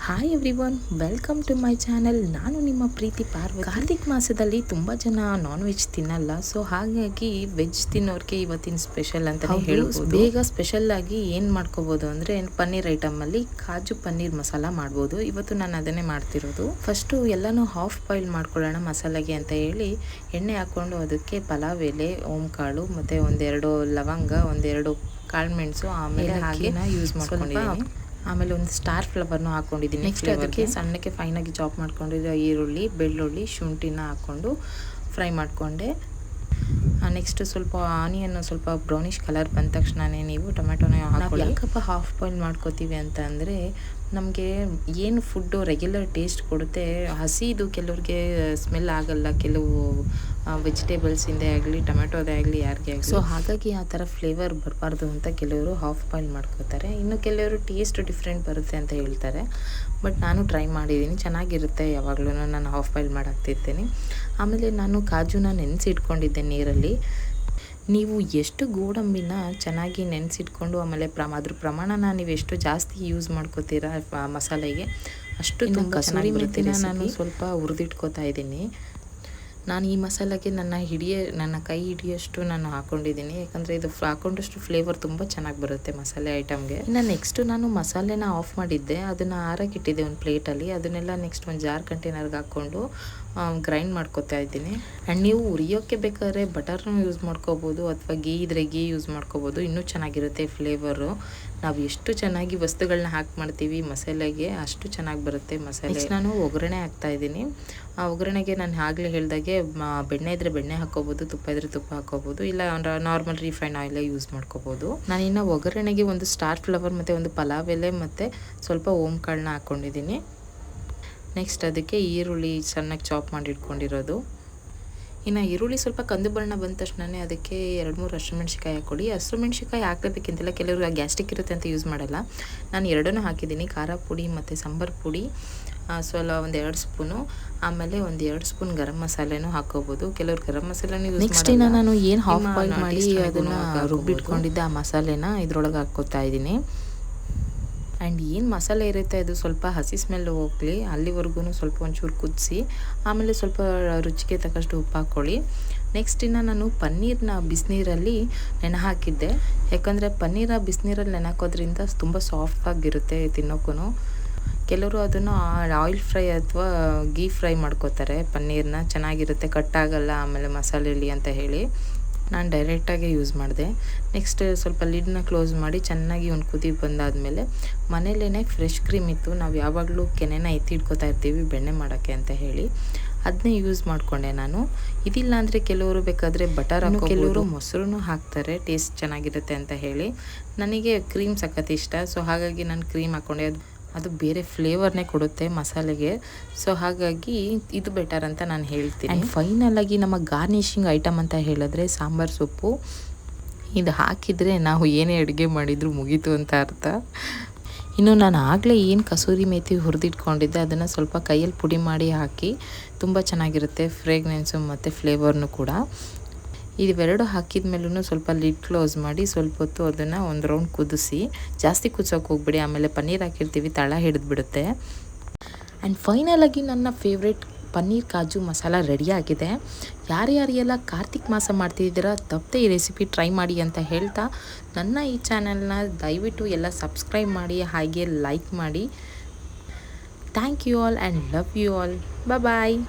Hi everyone, welcome to my channel. ನಾನು ನಿಮ್ಮ ಪ್ರೀತಿ ಪಾರ್ವತಿ. ಕಾರ್ತಿಕ್ ಮಾಸದಲ್ಲಿ ತುಂಬ ಜನ ನಾನ್ ವೆಜ್ ತಿನ್ನಲ್ಲ, ಸೊ ಹಾಗಾಗಿ ವೆಜ್ ತಿನ್ನೋರಿಗೆ ಇವತ್ತಿನ ಸ್ಪೆಷಲ್ ಅಂತ ಹೇಳ್ಬೋದು. ಬೇಗ ಸ್ಪೆಷಲ್ ಆಗಿ ಏನು ಮಾಡ್ಕೋಬೋದು ಅಂದರೆ ಪನ್ನೀರ್ ಐಟಮಲ್ಲಿ ಕಾಜು ಪನ್ನೀರ್ ಮಸಾಲ ಮಾಡ್ಬೋದು. ಇವತ್ತು ನಾನು ಅದನ್ನೇ ಮಾಡ್ತಿರೋದು. ಫಸ್ಟು ಎಲ್ಲನೂ ಹಾಫ್ ಬಾಯ್ಲ್ ಮಾಡ್ಕೊಳ್ಳೋಣ ಮಸಾಲೆಗೆ ಅಂತ ಹೇಳಿ ಎಣ್ಣೆ ಹಾಕ್ಕೊಂಡು ಅದಕ್ಕೆ ಪಲಾವ್ ಎಲೆ, ಓಂಕಾಳು ಮತ್ತು ಒಂದೆರಡು ಲವಂಗ, ಒಂದೆರಡು ಕಾಳುಮೆಣಸು, ಆಮೇಲೆ ಹಾಗೆ ಯೂಸ್ ಮಾಡ್ಕೊಂಡಿದ್ದೀನಿ. ಆಮೇಲೆ ಒಂದು ಸ್ಟಾರ್ ಫ್ಲವರ್ನು ಹಾಕ್ಕೊಂಡಿದ್ದೀನಿ. ನೆಕ್ಸ್ಟ್ ಅದಕ್ಕೆ ಸಣ್ಣಕ್ಕೆ ಫೈನಾಗಿ ಚಾಪ್ ಮಾಡ್ಕೊಂಡಿರೋ ಈರುಳ್ಳಿ, ಬೆಳ್ಳುಳ್ಳಿ, ಶುಂಠಿನ ಹಾಕ್ಕೊಂಡು ಫ್ರೈ ಮಾಡಿಕೊಂಡೆ. ನೆಕ್ಸ್ಟ್ ಸ್ವಲ್ಪ ಆನಿಯನ್ ಸ್ವಲ್ಪ ಬ್ರೌನಿಷ್ ಕಲರ್ ಬಂದ ತಕ್ಷಣವೇ ನೀವು ಟೊಮೆಟೊನ ಹಾಕೊಳ್ಳಿ. ಯಾಕಪ್ಪ ಹಾಫ್ ಬಾಯ್ಲ್ ಮಾಡ್ಕೋತೀವಿ ಅಂತ ಅಂದರೆ ನಮಗೆ ಏನು ಫುಡ್ಡು ರೆಗ್ಯುಲರ್ ಟೇಸ್ಟ್ ಕೊಡುತ್ತೆ. ಹಸಿದು ಕೆಲವ್ರಿಗೆ ಸ್ಮೆಲ್ ಆಗಲ್ಲ, ಕೆಲವು ವೆಜಿಟೇಬಲ್ಸಿಂದೇ ಆಗಲಿ ಟೊಮೆಟೊದೇ ಆಗಲಿ ಯಾರಿಗೆ ಆಗಲಿ. ಸೊ ಹಾಗಾಗಿ ಆ ಥರ ಫ್ಲೇವರ್ ಬರಬಾರ್ದು ಅಂತ ಕೆಲವರು ಹಾಫ್ ಬಾಯ್ಲ್ ಮಾಡ್ಕೋತಾರೆ. ಇನ್ನು ಕೆಲವರು ಟೇಸ್ಟ್ ಡಿಫ್ರೆಂಟ್ ಬರುತ್ತೆ ಅಂತ ಹೇಳ್ತಾರೆ. ಬಟ್ ನಾನು ಟ್ರೈ ಮಾಡಿದ್ದೀನಿ, ಚೆನ್ನಾಗಿರುತ್ತೆ. ಯಾವಾಗಲೂ ನಾನು ಹಾಫ್ ಬಾಯ್ಲ್ ಮಾಡಾಕ್ತಿರ್ತೀನಿ. ಆಮೇಲೆ ನಾನು ಕಾಜುನ ನೆನೆಸಿಟ್ಕೊಂಡಿದ್ದೆ ನೀರಲ್ಲಿ. ನೀವು ಎಷ್ಟು ಗೋಡಂಬಿನ ಚೆನ್ನಾಗಿ ನೆನೆಸಿಟ್ಕೊಂಡು ಆಮೇಲೆ ಅದ್ರ ಪ್ರಮಾಣನ ನೀವು ಎಷ್ಟು ಜಾಸ್ತಿ ಯೂಸ್ ಮಾಡ್ಕೋತೀರಾ ಮಸಾಲೆಗೆ ಅಷ್ಟು ತುಂಬ ಕಸೂರಿ ಮೆಥಿನ ನಾನು ಸ್ವಲ್ಪ ಹುರಿದಿಟ್ಕೋತಾ ಇದ್ದೀನಿ. ನಾನು ಈ ಮಸಾಲೆಗೆ ನನ್ನ ಕೈ ಹಿಡಿಯೋಷ್ಟು ನಾನು ಹಾಕ್ಕೊಂಡಿದ್ದೀನಿ, ಯಾಕಂದರೆ ಇದು ಹಾಕೊಂಡಷ್ಟು ಫ್ಲೇವರ್ ತುಂಬ ಚೆನ್ನಾಗಿ ಬರುತ್ತೆ ಮಸಾಲೆ ಐಟಮ್ಗೆ. ಇನ್ನು ನೆಕ್ಸ್ಟು ನಾನು ಮಸಾಲೆನ ಆಫ್ ಮಾಡಿದ್ದೆ, ಅದನ್ನು ಆರಕ್ಕಿಟ್ಟಿದ್ದೆ ಒಂದು ಪ್ಲೇಟಲ್ಲಿ. ಅದನ್ನೆಲ್ಲ ನೆಕ್ಸ್ಟ್ ಒಂದು ಜಾರ್ ಕಂಟೈನರ್ಗೆ ಹಾಕ್ಕೊಂಡು ಗ್ರೈಂಡ್ ಮಾಡ್ಕೊತಾ ಇದ್ದೀನಿ. ಆ್ಯಂಡ್ ನೀವು ಉರಿಯೋಕ್ಕೆ ಬೇಕಾದ್ರೆ ಬಟರ್ನ ಯೂಸ್ ಮಾಡ್ಕೋಬೋದು, ಅಥವಾ ಗೀ ಇದ್ರೆ ಗೀ ಯೂಸ್ ಮಾಡ್ಕೋಬೋದು, ಇನ್ನೂ ಚೆನ್ನಾಗಿರುತ್ತೆ ಫ್ಲೇವರು. ನಾವು ಎಷ್ಟು ಚೆನ್ನಾಗಿ ವಸ್ತುಗಳನ್ನ ಹಾಕಿ ಮಾಡ್ತೀವಿ ಮಸಾಲೆಗೆ ಅಷ್ಟು ಚೆನ್ನಾಗಿ ಬರುತ್ತೆ ಮಸಾಲೆ. ನಾನು ಒಗ್ಗರಣೆ ಹಾಕ್ತಾಯಿದ್ದೀನಿ. ಆ ಒಗ್ಗರಣೆಗೆ ನಾನು ಆಗಲೇ ಹೇಳ್ದಾಗೆ ಬೆಣ್ಣೆ ಇದ್ದರೆ ಬೆಣ್ಣೆ ಹಾಕ್ಕೋಬೋದು, ತುಪ್ಪ ಇದ್ದರೆ ತುಪ್ಪ ಹಾಕ್ಕೋಬೋದು, ಇಲ್ಲ ನಾರ್ಮಲ್ ರಿಫೈನ್ ಆಯಿಲೇ ಯೂಸ್ ಮಾಡ್ಕೋಬೋದು. ನಾನಿನ್ನು ಒಗ್ಗರಣೆಗೆ ಒಂದು ಸ್ಟಾರ್ ಫ್ಲವರ್ ಮತ್ತು ಒಂದು ಪಲಾವ್ ಎಲೆ ಮತ್ತು ಸ್ವಲ್ಪ ಓಂಕಾಳನ್ನ ಹಾಕ್ಕೊಂಡಿದ್ದೀನಿ. ನೆಕ್ಸ್ಟ್ ಅದಕ್ಕೆ ಈರುಳ್ಳಿ ಸಣ್ಣಗೆ ಚಾಪ್ ಮಾಡಿ ಇಟ್ಕೊಂಡಿರೋದು. ಇನ್ನು ಈರುಳ್ಳಿ ಸ್ವಲ್ಪ ಕಂದು ಬಣ್ಣ ಬಂದ ತಕ್ಷಣವೇ ಅದಕ್ಕೆ 2-3 ಹಸಿಮೆಣ್ಸಿಕಾಯಿ ಹಾಕ್ಕೊಡಿ. ಹಸಿಮೆಣ್ಸಿಕಾಯಿ ಹಾಕಬೇಕಂತಿಲ್ಲ, ಕೆಲವರು ಗ್ಯಾಸ್ಟ್ರಿಕ್ ಇರುತ್ತೆ ಅಂತ ಯೂಸ್ ಮಾಡಲ್ಲ. ನಾನು ಎರಡನ್ನೂ ಹಾಕಿದ್ದೀನಿ, ಖಾರ ಪುಡಿ ಮತ್ತು ಸಾಂಬಾರು ಪುಡಿ ಸ್ವಲ್ಪ 1-2 ಸ್ಪೂನು, ಆಮೇಲೆ 1-2 ಸ್ಪೂನ್ ಗರಂ ಮಸಾಲೆನೂ ಹಾಕೋಬೋದು. ಕೆಲವ್ರು ಗರಂ ಮಸಾಲೆನೂ ಯೂಸ್ ನೆಕ್ಸ್ಟ್ ಇನ್ನು ನಾನು ಏನು ಹಾಫ್ ಬಾಯ್ಲ್ ಮಾಡಿ ಅದನ್ನು ರುಬ್ಬಿಟ್ಕೊಂಡಿದ್ದೆ ಆ ಮಸಾಲೆನ ಇದ್ರೊಳಗೆ ಹಾಕ್ಕೋತಾ ಇದ್ದೀನಿ. ಆ್ಯಂಡ್ ಏನು ಮಸಾಲೆ ಇರುತ್ತೆ ಅದು ಸ್ವಲ್ಪ ಹಸಿ ಸ್ಮೆಲ್ ಹೋಗಲಿ ಅಲ್ಲಿವರೆಗೂ ಸ್ವಲ್ಪ ಒಂಚೂರು ಕುದಿಸಿ, ಆಮೇಲೆ ಸ್ವಲ್ಪ ರುಚಿಗೆ ತಕ್ಕಷ್ಟು ಉಪ್ಪು ಹಾಕ್ಕೊಳ್ಳಿ. ನೆಕ್ಸ್ಟ್ ಇನ್ನು ನಾನು ಪನ್ನೀರನ್ನ ಬಿಸಿನೀರಲ್ಲಿ ನೆನೆ ಹಾಕಿದ್ದೆ, ಯಾಕಂದರೆ ಪನ್ನೀರ ಬಿಸಿನೀರಲ್ಲಿ ನೆನೆ ಹಾಕೋದ್ರಿಂದ ತುಂಬ ಸಾಫ್ಟಾಗಿರುತ್ತೆ ತಿನ್ನೋಕ್ಕೂ. ಕೆಲವರು ಅದನ್ನು ಆಯಿಲ್ ಫ್ರೈ ಅಥವಾ ಗೀ ಫ್ರೈ ಮಾಡ್ಕೋತಾರೆ ಪನ್ನೀರನ್ನ, ಚೆನ್ನಾಗಿರುತ್ತೆ, ಕಟ್ಟಾಗಲ್ಲ ಆಮೇಲೆ ಮಸಾಲೆಯಲ್ಲಿ ಅಂತ ಹೇಳಿ. ನಾನು ಡೈರೆಕ್ಟಾಗೆ ಯೂಸ್ ಮಾಡಿದೆ. ನೆಕ್ಸ್ಟ್ ಸ್ವಲ್ಪ ಲಿಡ್ನ ಕ್ಲೋಸ್ ಮಾಡಿ ಚೆನ್ನಾಗಿ ಒಂದು ಕುದಿ ಬಂದಾದಮೇಲೆ ಮನೇಲೇ ಫ್ರೆಶ್ ಕ್ರೀಮ್ ಇತ್ತು, ನಾವು ಯಾವಾಗಲೂ ಕೆನೆನ ಎತ್ತಿಡ್ಕೋತಾ ಇರ್ತೀವಿ ಬೆಣ್ಣೆ ಮಾಡೋಕ್ಕೆ ಅಂತ ಹೇಳಿ, ಅದನ್ನೇ ಯೂಸ್ ಮಾಡಿಕೊಂಡೆ ನಾನು. ಇದಿಲ್ಲ ಅಂದರೆ ಕೆಲವರು ಬೇಕಾದರೆ ಬಟರ್ ಹಾಕೋ, ಕೆಲವರು ಮೊಸರು ಹಾಕ್ತಾರೆ ಟೇಸ್ಟ್ ಚೆನ್ನಾಗಿರುತ್ತೆ ಅಂತ ಹೇಳಿ. ನನಗೆ ಕ್ರೀಮ್ ಸಖತ್ ಇಷ್ಟ, ಸೊ ಹಾಗಾಗಿ ನಾನು ಕ್ರೀಮ್ ಹಾಕ್ಕೊಂಡೆ. ಅದು ಬೇರೆ ಫ್ಲೇವರ್ನೇ ಕೊಡುತ್ತೆ ಮಸಾಲೆಗೆ, ಸೊ ಹಾಗಾಗಿ ಇದು ಬೆಟರ್ ಅಂತ ನಾನು ಹೇಳ್ತೀನಿ. ಆ್ಯಂಡ್ ಫೈನಲಾಗಿ ನಮ್ಮ ಗಾರ್ನಿಷಿಂಗ್ ಐಟಮ್ ಅಂತ ಹೇಳಿದ್ರೆ ಸಾಂಬಾರು ಸೊಪ್ಪು. ಇದು ಹಾಕಿದರೆ ನಾವು ಏನೇ ಅಡುಗೆ ಮಾಡಿದರೂ ಮುಗೀತು ಅಂತ ಅರ್ಥ. ಇನ್ನು ನಾನು ಆಗಲೇ ಏನು ಕಸೂರಿ ಮೇಥಿ ಹುರಿದಿಟ್ಕೊಂಡಿದ್ದೆ ಅದನ್ನು ಸ್ವಲ್ಪ ಕೈಯಲ್ಲಿ ಪುಡಿ ಮಾಡಿ ಹಾಕಿ, ತುಂಬ ಚೆನ್ನಾಗಿರುತ್ತೆ ಫ್ರೇಗ್ನೆನ್ಸು ಮತ್ತು ಫ್ಲೇವರ್ನು ಕೂಡ. ಇವೆರಡು ಹಾಕಿದ ಮೇಲೂ ಸ್ವಲ್ಪ ಲಿಡ್ ಕ್ಲೋಸ್ ಮಾಡಿ ಸ್ವಲ್ಪ ಹೊತ್ತು ಅದನ್ನು ಒಂದು ರೌಂಡ್ ಕುದಿಸಿ, ಜಾಸ್ತಿ ಕುದಿಸೋಕೆ ಹೋಗ್ಬಿಡಿ, ಆಮೇಲೆ ಪನ್ನೀರ್ ಹಾಕಿರ್ತೀವಿ ತಳ ಹಿಡಿದ್ಬಿಡುತ್ತೆ. ಆ್ಯಂಡ್ ಫೈನಲಾಗಿ ನನ್ನ ಫೇವ್ರೆಟ್ ಪನ್ನೀರ್ ಕಾಜು ಮಸಾಲ ರೆಡಿಯಾಗಿದೆ. ಯಾರ್ಯಾರೆಲ್ಲ ಕಾರ್ತಿಕ್ ಮಾಸ ಮಾಡ್ತಿದ್ದೀರಾ ತಪ್ಪದೆ ಈ ರೆಸಿಪಿ ಟ್ರೈ ಮಾಡಿ ಅಂತ ಹೇಳ್ತಾ, ನನ್ನ ಈ ಚಾನಲ್ನ ದಯವಿಟ್ಟು ಎಲ್ಲ ಸಬ್ಸ್ಕ್ರೈಬ್ ಮಾಡಿ, ಹಾಗೆ ಲೈಕ್ ಮಾಡಿ. Thank you all and love you all. Bye.